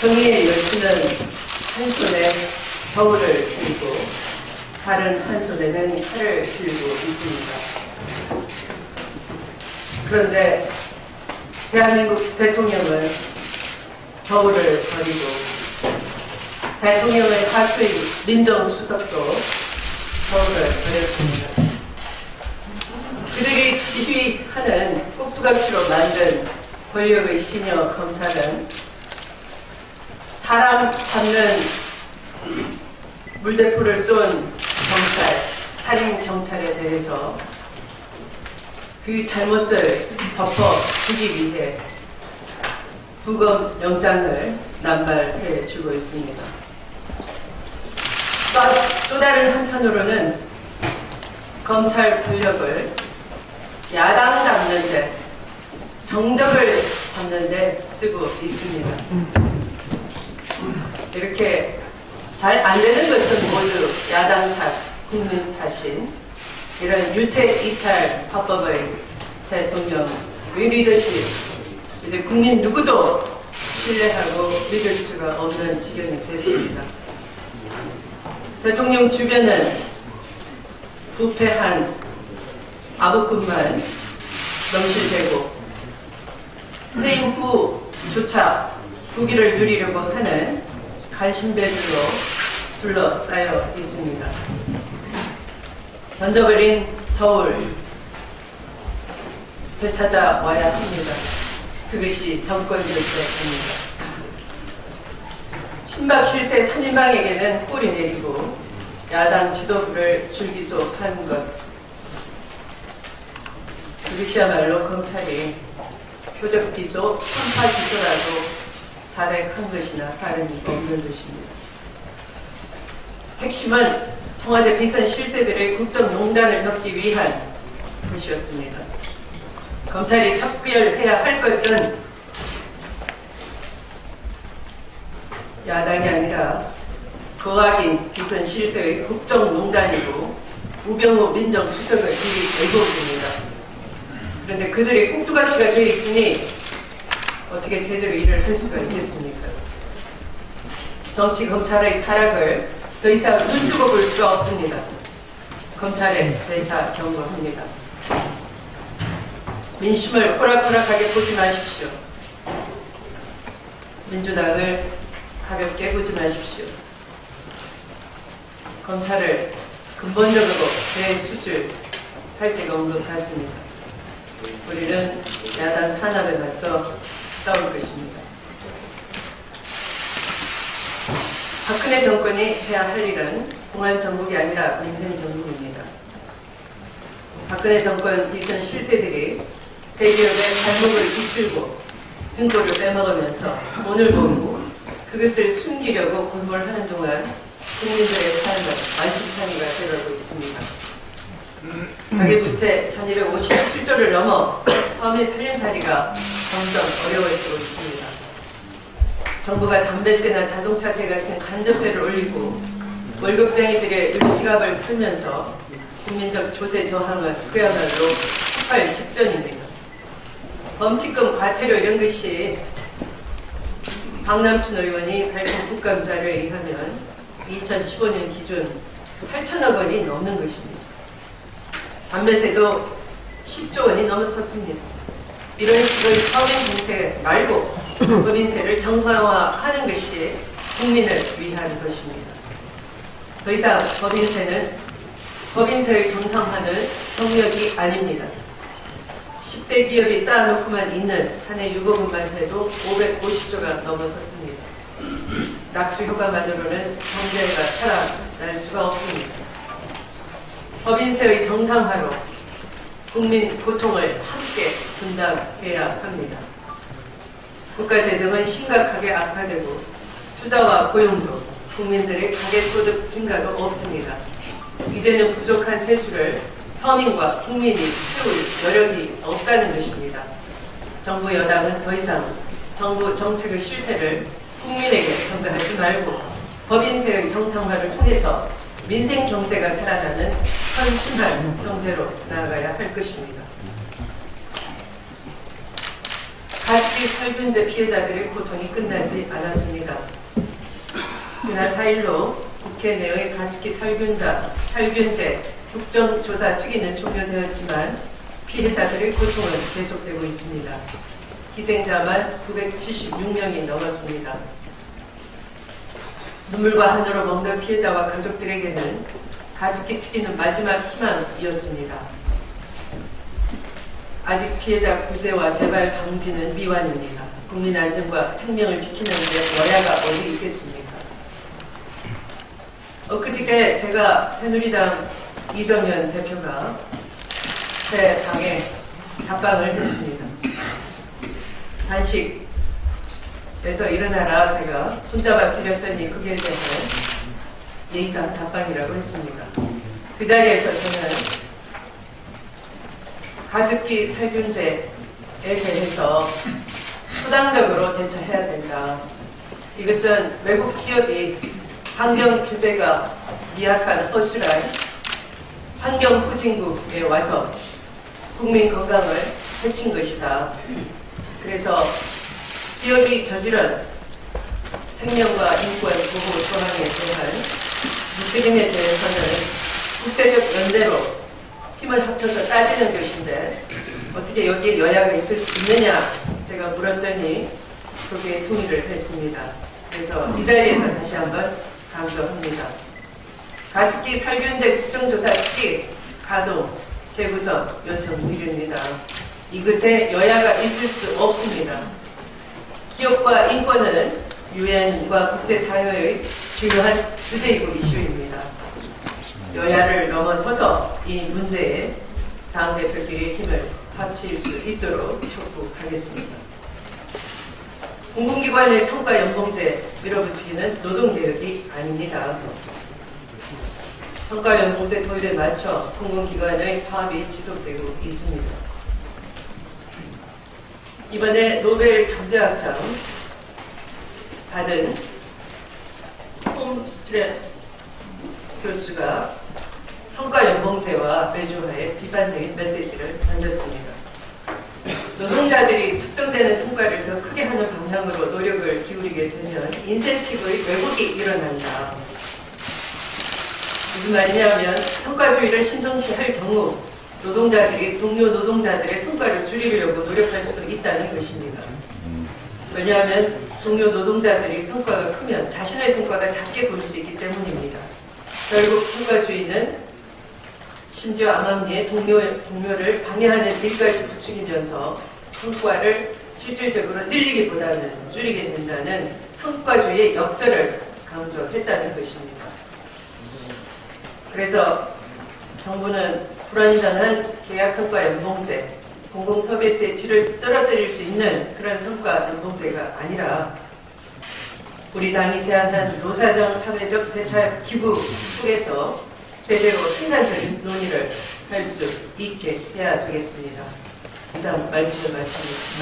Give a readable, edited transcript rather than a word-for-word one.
정의의 열심은 한 손에 저울을 들고 다른 한 손에는 칼을 들고 있습니다. 그런데 대한민국 대통령은 저울을 버리고 대통령의 하수인 민정수석도 저울을 버렸습니다. 그들이 지휘하는 꼭두각시로 만든 권력의 시녀 검찰은 사람 잡는 물대포를 쏜 경찰, 살인 경찰에 대해서 그 잘못을 덮어주기 위해 부검 영장을 남발해 주고 있습니다. 또 다른 한편으로는 검찰 권력을 야당 잡는데, 정적을 잡는데 쓰고 있습니다. 이렇게 잘 안 되는 것은 모두 야당 탓, 국민 탓인 이런 유체 이탈 화법의 대통령의 리더십, 이제 국민 누구도 신뢰하고 믿을 수가 없는 지경이 됐습니다. 대통령 주변은 부패한 아부꾼만 넘실대고 퇴임 후조차 후기를 누리려고 하는 간신배들로 둘러싸여 있습니다. 던져버린 저울 되찾아와야 합니다. 그것이 정권질서입니다. 친박 실세 3인방에게는 꼬리 내리고 야당 지도부를 줄기소한 것, 그것이야말로 검찰이 표적 기소, 편파 기소라도 자백한 것이나 다름이 없는 것입니다. 핵심은 청와대 비선 실세들의 국정농단을 덮기 위한 것이었습니다. 검찰이 척결해야 할 것은 야당이 아니라 거악인 비선 실세의 국정농단이고 우병우 민정수석의 일이 대부분입니다. 그런데 그들이 꼭두각시가 되어 있으니 어떻게 제대로 일을 할 수가 있겠습니까? 정치 검찰의 타락을 더 이상 눈두고 볼 수가 없습니다. 검찰에 재차 경고합니다. 민심을 호락호락하게 보지 마십시오. 민주당을 가볍게 보지 마십시오. 검찰을 근본적으로 재수술할 때가 온 것 같습니다. 우리는 야당 탄압에 맞서 싸울 것입니다. 박근혜 정권이 해야 할 일은 공안 정국이 아니라 민생 정국입니다. 박근혜 정권 비선 실세들이 대기업의 발목을 비틀고 등골을 빼먹으면서 돈을 벌고 그것을 숨기려고 골몰하는 동안 국민들의 삶은 만신창이가 되어가고 있습니다. 가계부채 1257조를 넘어 서민 살림살이가 점점 어려워지고 있습니다. 정부가 담배세나 자동차세 같은 간접세를 올리고 월급쟁이들의 일지갑을 풀면서 국민적 조세 저항은 그야말로 폭발 직전입니다. 범칙금 과태료 이런 것이 박남춘 의원이 밝힌 국감자료에 의하면 2015년 기준 8천억 원이 넘는 것입니다. 담배세도 10조 원이 넘어섰습니다. 이런 식의 서민 공세 말고 법인세를 정상화하는 것이 국민을 위한 것입니다. 더 이상 법인세의 정상화는 성역이 아닙니다. 10대 기업이 쌓아놓고만 있는 사내 유보금만 해도 550조가 넘어섰습니다. 낙수 효과만으로는 경제가 살아날 수가 없습니다. 법인세의 정상화로 국민 고통을 함께 분담해야 합니다. 국가 재정은 심각하게 악화되고 투자와 고용도 국민들의 가계소득 증가도 없습니다. 이제는 부족한 세수를 서민과 국민이 채울 여력이 없다는 것입니다. 정부 여당은 더 이상 정부 정책의 실패를 국민에게 전가하지 말고 법인세의 정상화를 통해서 민생 경제가 살아나는 선순환 경제로 나아가야 할 것입니다. 가습기 살균제 피해자들의 고통이 끝나지 않았습니다. 지난 4일로 국회 내의 가습기 살균제 국정조사 특위는 종료되었지만 피해자들의 고통은 계속되고 있습니다. 희생자만 976명이 넘었습니다. 눈물과 한으로 먹는 피해자와 가족들에게는 가습기 특위는 마지막 희망이었습니다. 아직 피해자 구제와 재발 방지는 미완입니다. 국민 안전과 생명을 지키는 데 여야가 어디 있겠습니까? 엊그저께 제가 새누리당 이정현 대표가 제 방에 답방을 했습니다. 단식에서 일어나라 제가 손잡아 드렸더니 그게 대해서 예의상 답방이라고 했습니다. 그 자리에서 저는 가습기 살균제에 대해서 수당적으로 대처해야 된다. 이것은 외국 기업이 환경 규제가 미약한 허술한 환경 후진국에 와서 국민 건강을 해친 것이다. 그래서 기업이 저지른 생명과 인권 보호 조항에 대한 무책임에 대해서는 국제적 연대로 힘을 합쳐서 따지는 것인데 어떻게 여기에 여야가 있을 수 있느냐 제가 물었더니 거기에 동의를 했습니다. 그래서 이 자리에서 다시 한번 강조합니다. 가습기 살균제 국정조사 특위 가동 재구성 요청드립니다. 이것에 여야가 있을 수 없습니다. 기업과 인권은 유엔과 국제사회의 주요한 주제이고 이슈입니다. 여야를 넘어서서 이 문제에 당대표끼리 힘을 합칠 수 있도록 촉구하겠습니다. 공공기관의 성과 연봉제 밀어붙이기는 노동개혁이 아닙니다. 성과 연봉제 도입에 맞춰 공공기관의 파업이 지속되고 있습니다. 이번에 노벨 경제학상 받은 홈스트랩 교수가 성과 연봉제와 매주화에 비판적인 메시지를 던졌습니다. 노동자들이 측정되는 성과를 더 크게 하는 방향으로 노력을 기울이게 되면 인센티브의 왜곡이 일어난다. 무슨 말이냐면 성과주의를 신성시할 경우 노동자들이 동료 노동자들의 성과를 줄이려고 노력할 수도 있다는 것입니다. 왜냐하면 동료 노동자들이 성과가 크면 자신의 성과가 작게 보일 수 있기 때문입니다. 결국 성과주의는 심지어 암암리에 동료를 방해하는 일까지 부추기면서 성과를 실질적으로 늘리기보다는 줄이게 된다는 성과주의의 역설을 강조했다는 것입니다. 그래서 정부는 불완전한 계약성과 연봉제, 공공서비스의 질을 떨어뜨릴 수 있는 그런 성과 연봉제가 아니라 우리 당이 제안한 노사정 사회적 대타 기부 속에서 제대로 생산적인 논의를 할 수 있게 해야 되겠습니다. 이상 말씀을 마칩니다.